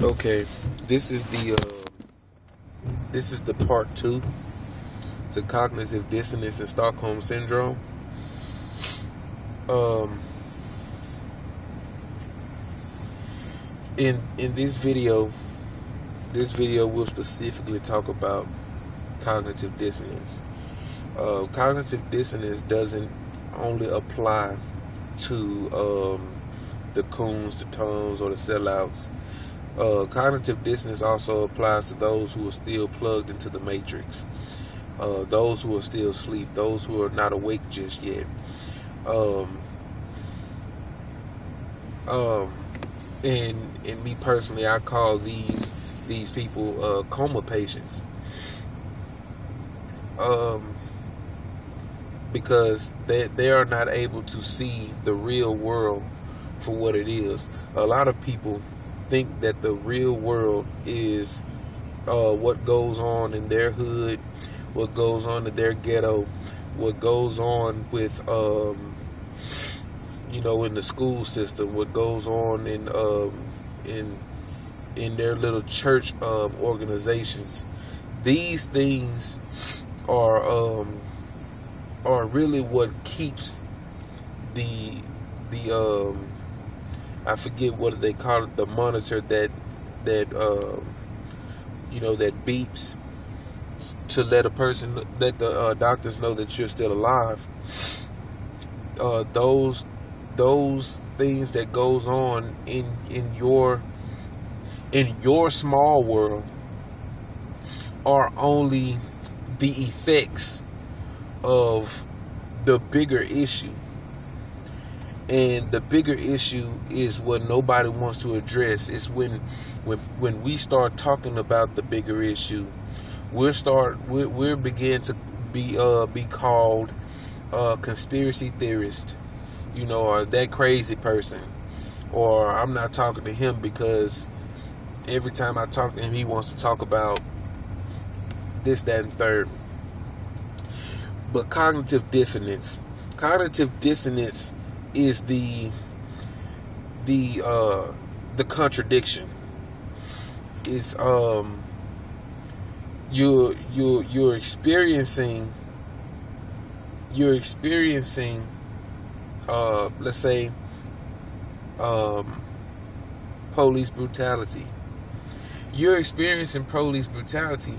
Okay, this is the part two to cognitive dissonance and Stockholm syndrome. Um, in this video will specifically talk about cognitive dissonance. Cognitive dissonance doesn't only apply to the coons, the tones, or the sellouts. Cognitive dissonance also applies to those who are still plugged into the matrix, those who are still asleep, those who are not awake just yet. And me personally, I call these people coma patients, because they are not able to see the real world for what it is. A lot of people think that the real world is what goes on in their hood, what goes on in their ghetto, what goes on with in the school system, what goes on in their little church organizations. These things are really what keeps the I forget what they call it, the monitor that beeps to let the doctors know that you're still alive. Those things that goes on in your small world are only the effects of the bigger issue. And the bigger issue is what nobody wants to address. It's when we start talking about the bigger issue, we'll begin to be called conspiracy theorist, or that crazy person, or I'm not talking to him because every time I talk to him, he wants to talk about this, that, and third. But cognitive dissonance is the contradiction. Is you're experiencing let's say police brutality. You're experiencing police brutality,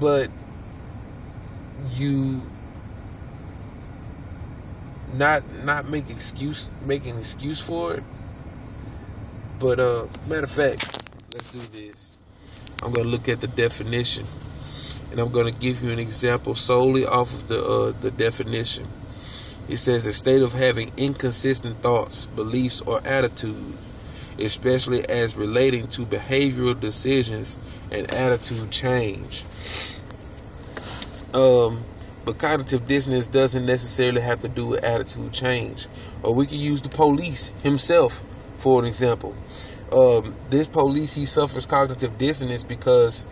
but you not making an excuse for it. But matter of fact, let's do this. I'm gonna look at the definition, and I'm gonna give you an example solely off of the definition. It says a state of having inconsistent thoughts, beliefs, or attitude, especially as relating to behavioral decisions and attitude change. But cognitive dissonance doesn't necessarily have to do with attitude change. Or we can use the police himself for an example. This police, he suffers cognitive dissonance because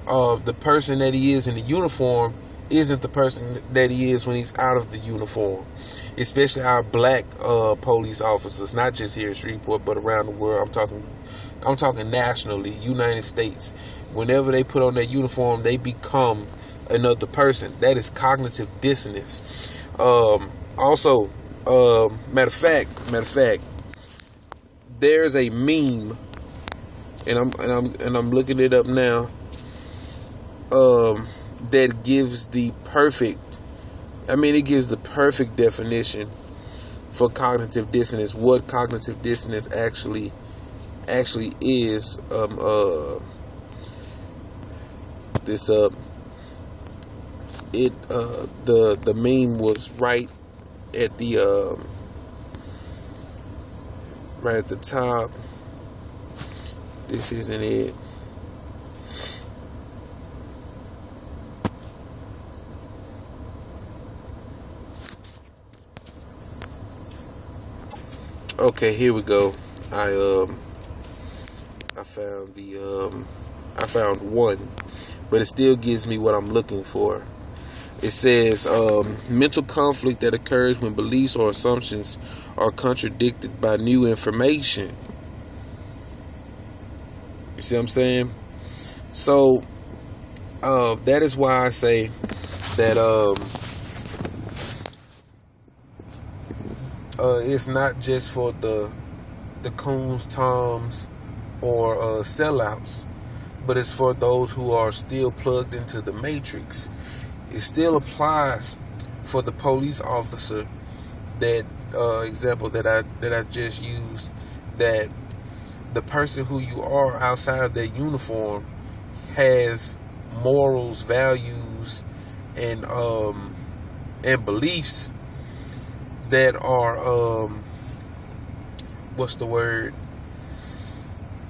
the person that he is in the uniform isn't the person that he is when he's out of the uniform. Especially our black police officers, not just here in Shreveport, but around the world. I'm talking nationally, United States. Whenever they put on their uniform, they become another person. That is cognitive dissonance. Also, matter of fact, there's a meme, and I'm looking it up now. That gives the perfect. It gives the perfect definition for cognitive dissonance. What cognitive dissonance actually is. The meme was right at the top. This isn't it. Okay, here we go. I found one, but it still gives me what I'm looking for. It says mental conflict that occurs when beliefs or assumptions are contradicted by new information. You see what I'm saying? So that is why I say that it's not just for the coons, toms, or sellouts, but it's for those who are still plugged into the matrix. It still applies for the police officer, that example that I just used, that the person who you are outside of that uniform has morals, values, and beliefs that are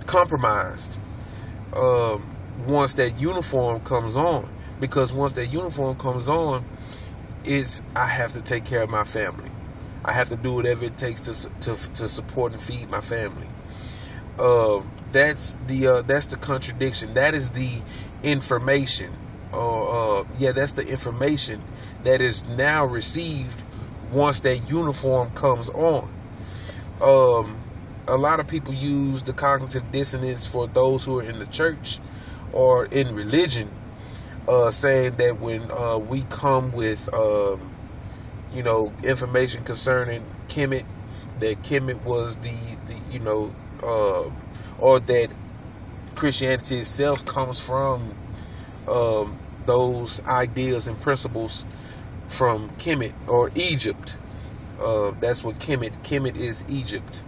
compromised once that uniform comes on. Because once that uniform comes on, I have to take care of my family. I have to do whatever it takes to support and feed my family. That's the contradiction. That is the information. That's the information that is now received once that uniform comes on. A lot of people use the cognitive dissonance for those who are in the church or in religion, saying that when we come with information concerning Kemet, that Kemet was or that Christianity itself comes from those ideas and principles from Kemet or Egypt. That's what Kemet is, Egypt.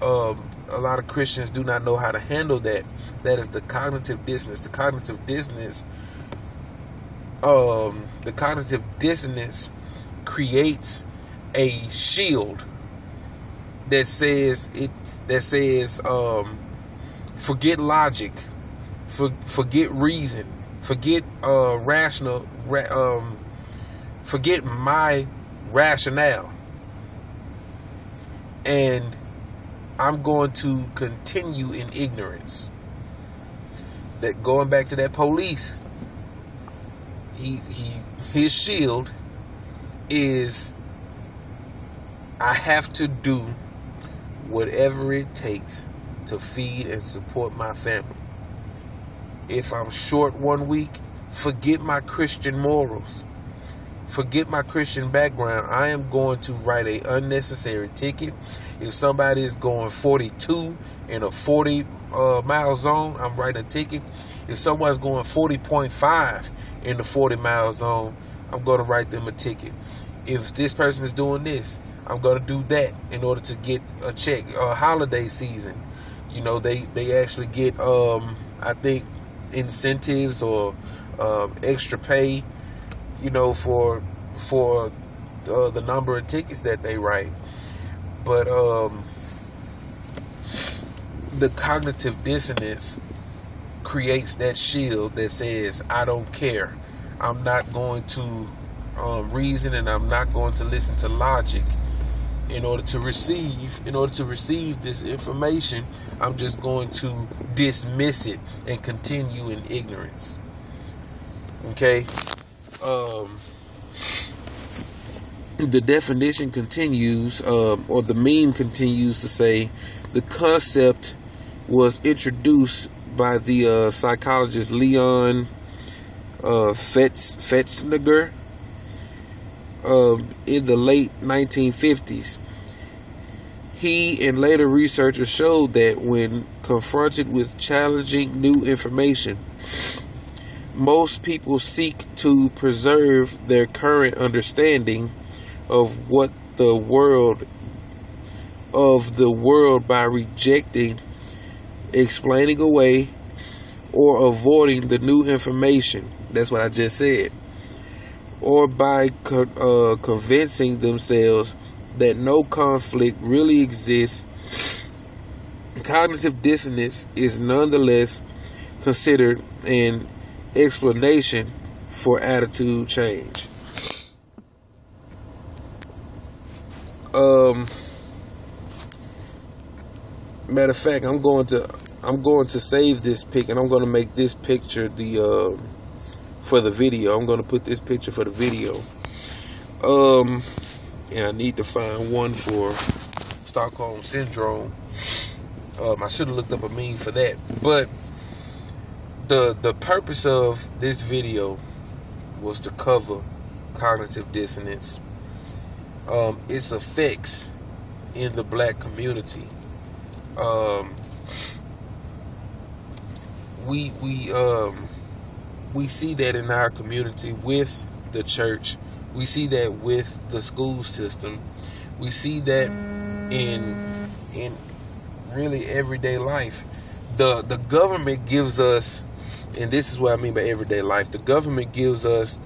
A lot of Christians do not know how to handle that. That is the cognitive dissonance. The cognitive dissonance creates a shield that says forget logic, forget reason, forget forget my rationale, and I'm going to continue in ignorance. That, going back to that police, his shield is, I have to do whatever it takes to feed and support my family. If I'm short 1 week, forget my Christian morals, forget my Christian background. I am going to write an unnecessary ticket. If somebody is going 42 in a 40 mile zone, I'm writing a ticket. If someone's going 40.5 in the 40 mile zone, I'm going to write them a ticket. If this person is doing this, I'm going to do that in order to get a check. Holiday season, they actually get I think incentives or extra pay, for the number of tickets that they write. But the cognitive dissonance creates that shield that says, I don't care. I'm not going to reason, and I'm not going to listen to logic in order to receive this information. I'm just going to dismiss it and continue in ignorance. Okay? The definition continues, or the meme continues to say, the concept was introduced by the psychologist Leon Fetzinger in the late 1950s. He and later researchers showed that when confronted with challenging new information, most people seek to preserve their current understanding of the world by rejecting, explaining away, or avoiding the new information. That's what I just said. Or by convincing themselves that no conflict really exists. Cognitive dissonance is nonetheless considered an explanation for attitude change. Matter of fact, I'm going to save this pic, and I'm going to make this picture the for the video. I'm going to put this picture for the video. And I need to find one for Stockholm Syndrome. I should have looked up a meme for that. But the purpose of this video was to cover cognitive dissonance, its effects in the black community. We see that in our community with the church. We see that with the school system. We see that in really everyday life. The government gives us, and this is what I mean by everyday life. The government gives us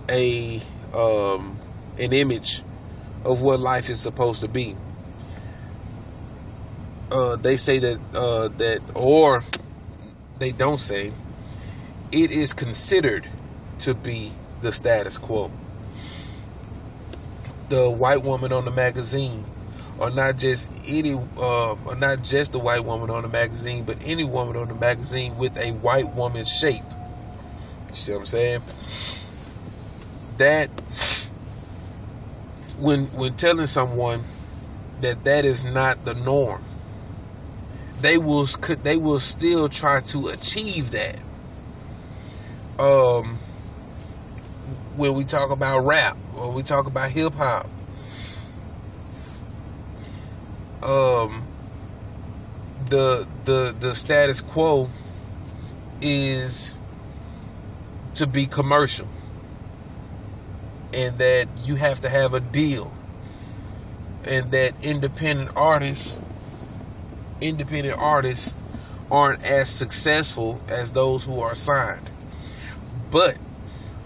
an image of what life is supposed to be. They say that, or they don't say, it is considered to be the status quo. The white woman on the magazine, or not just or not just the white woman on the magazine, but any woman on the magazine with a white woman's shape. You see what I'm saying? That when telling someone that is not the norm, they will still try to achieve that. When we talk about rap, or we talk about hip hop, the status quo is to be commercial, and that you have to have a deal, and that independent artists aren't as successful as those who are signed. But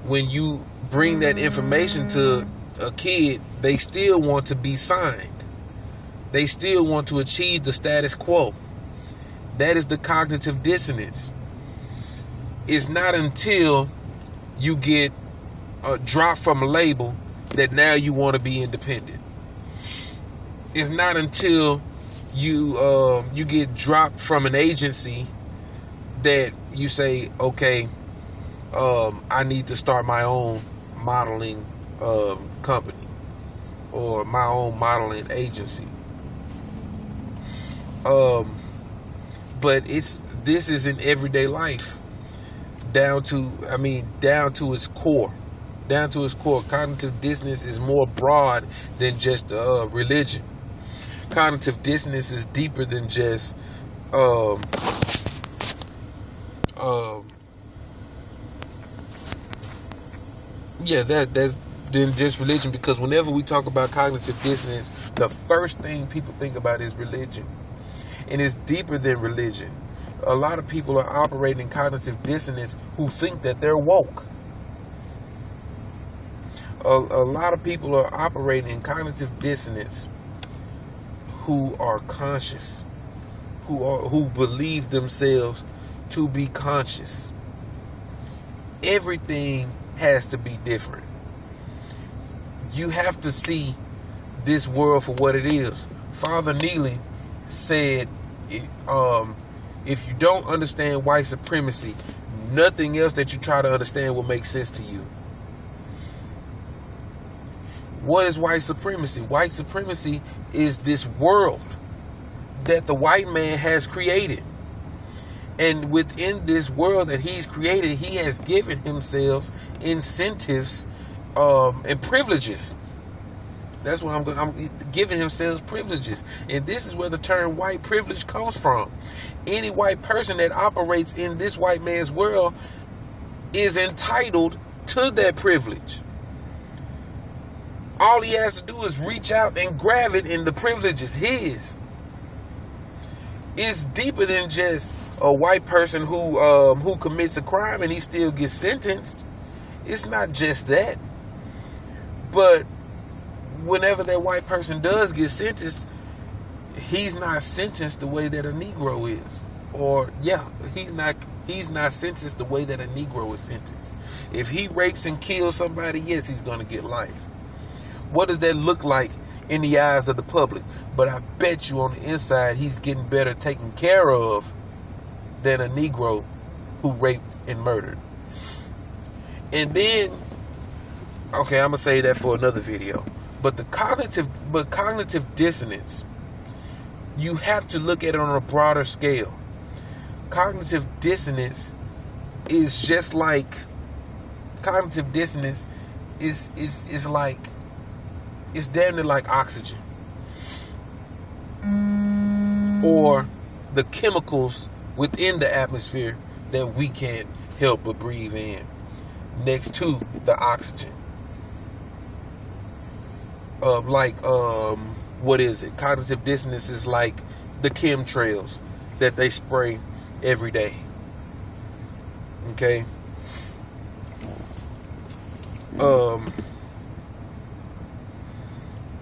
when you bring that information to a kid, they still want to be signed. They still want to achieve the status quo. That is the cognitive dissonance. It's not until you get dropped from a label that now you want to be independent. It's not until you get dropped from an agency that you say, okay, I need to start my own modeling company or my own modeling agency. But this is in everyday life, down to its core. Down to its core, cognitive dissonance is more broad than just religion. Cognitive dissonance is deeper than just that's than just religion, because whenever we talk about cognitive dissonance, the first thing people think about is religion. And it's deeper than religion. A lot of people are operating in cognitive dissonance who think that they're woke. A lot of people are operating in cognitive dissonance who are conscious, who believe themselves to be conscious. Everything has to be different. You have to see this world for what it is. Father Neely said, if you don't understand white supremacy, nothing else that you try to understand will make sense to you. What is white supremacy? White supremacy is this world that the white man has created. And within this world that he's created, he has given himself incentives and privileges. That's what I'm giving himself privileges. And this is where the term white privilege comes from. Any white person that operates in this white man's world is entitled to that privilege. All he has to do is reach out and grab it, and the privilege is his. It's deeper than just a white person who commits a crime and he still gets sentenced. It's not just that. But whenever that white person does get sentenced, he's not sentenced the way that a Negro is. Or he's not sentenced the way that a Negro is sentenced. If he rapes and kills somebody, yes, he's going to get life. What does that look like in the eyes of the public? But I bet you on the inside, he's getting better taken care of than a Negro who raped and murdered. And then, okay, I'm gonna say that for another video. But cognitive dissonance, you have to look at it on a broader scale. Cognitive dissonance is just like cognitive dissonance is like, it's damn near like oxygen, or the chemicals within the atmosphere that we can't help but breathe in, next to the oxygen. What is it? Cognitive dissonance is like the chemtrails that they spray every day. Okay?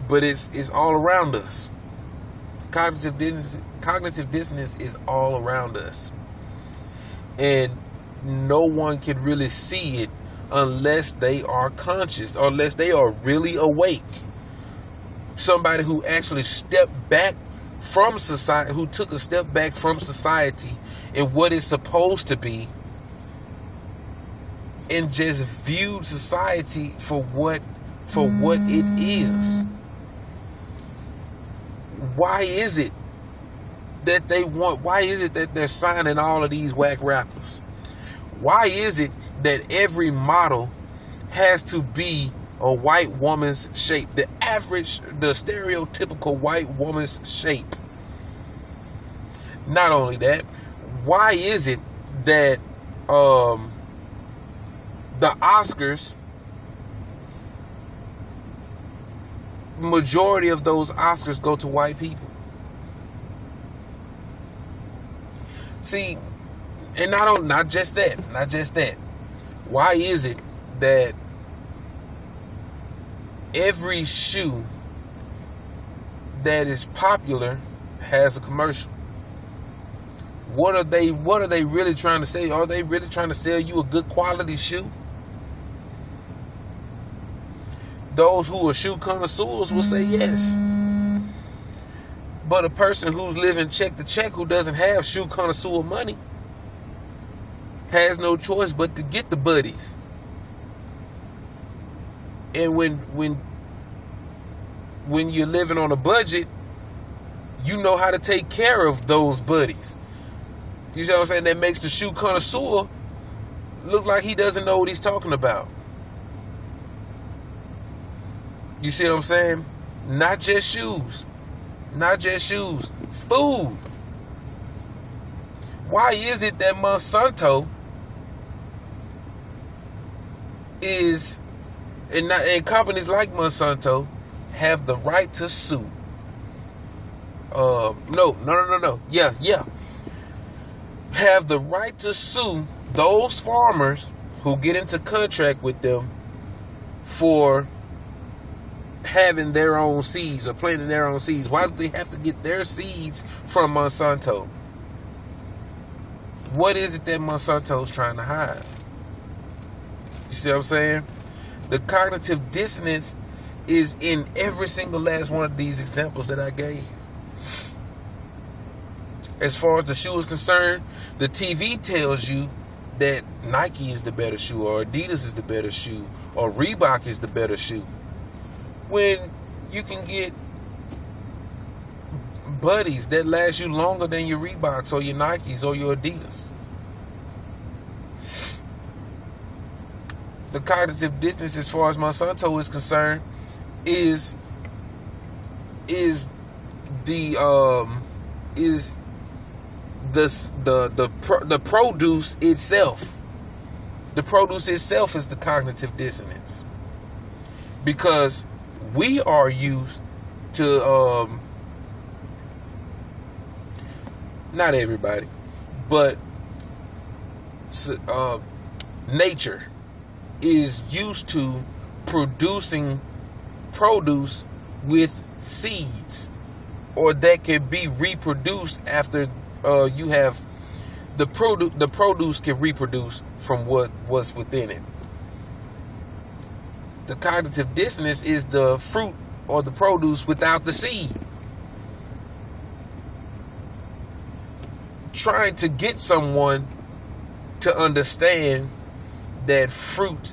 But it's all around us. Cognitive dissonance is all around us. And no one can really see it unless they are conscious, or unless they are really awake. Somebody who actually stepped back from society, who took a step back from society and what it's supposed to be, and just viewed society for what it is. Why is it that they're signing all of these whack rappers? Why is it that every model has to be a white woman's shape, the stereotypical white woman's shape? Not only that, why is it that the Oscars, majority of those Oscars go to white people? See, and not just that. Why is it that every shoe that is popular has a commercial? What are they really trying to say? Are they really trying to sell you a good quality shoe? Those who are shoe connoisseurs will say yes. But a person who's living check to check, who doesn't have shoe connoisseur money, has no choice but to get the buddies. And when you're living on a budget, you know how to take care of those buddies. You see what I'm saying? That makes the shoe connoisseur look like he doesn't know what he's talking about. You see what I'm saying? Not just shoes. Food. Why is it that Monsanto is, and companies like Monsanto have the right to sue? No. Yeah. Have the right to sue those farmers who get into contract with them for having their own seeds or planting their own seeds. Why do they have to get their seeds from Monsanto? What is it that Monsanto's trying to hide? You see what I'm saying? The cognitive dissonance is in every single last one of these examples that I gave. As far as the shoe is concerned, the TV tells you that Nike is the better shoe, or Adidas is the better shoe, or Reebok is the better shoe, when you can get buddies that last you longer than your Reeboks or your Nikes or your Adidas. The cognitive dissonance, as far as Monsanto is concerned, is the produce itself. The produce itself is the cognitive dissonance, because we are used to not everybody, but nature is used to producing produce with seeds, or that can be reproduced after you have the produce can reproduce from what's within it. The cognitive dissonance is the fruit or the produce without the seed. Trying to get someone to understand that fruit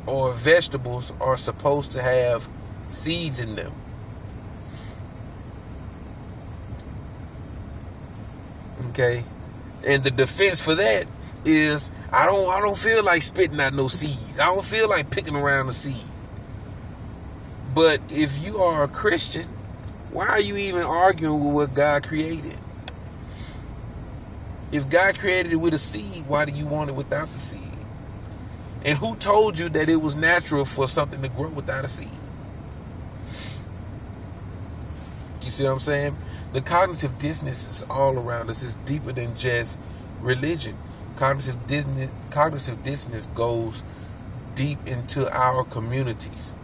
or vegetables are supposed to have seeds in them. Okay? And the defense for that is I don't feel like spitting out no seeds. I don't feel like picking around a seed. But if you are a Christian, why are you even arguing with what God created? If God created it with a seed, why do you want it without the seed? And who told you that it was natural for something to grow without a seed? You see what I'm saying? The cognitive dissonance is all around us. It's deeper than just religion. Cognitive dissonance goes deep into our communities.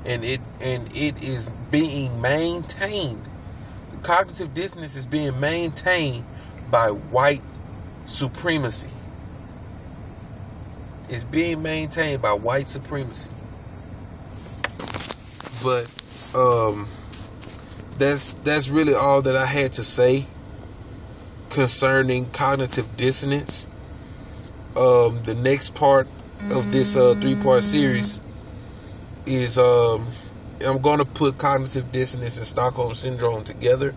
And it is being maintained. Cognitive dissonance is being maintained by white supremacy. It's being maintained by white supremacy. But that's really all that I had to say concerning cognitive dissonance. The next part of this 3-part series is I'm going to put cognitive dissonance and Stockholm syndrome together.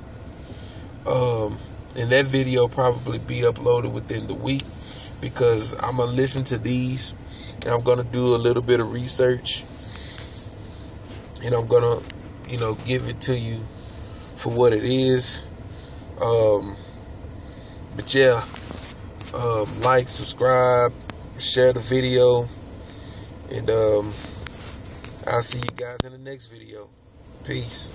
And that video probably be uploaded within the week, because I'm going to listen to these and I'm going to do a little bit of research, and I'm going to, give it to you for what it is. But yeah, like, subscribe, share the video, and I'll see you guys in the next video. Peace.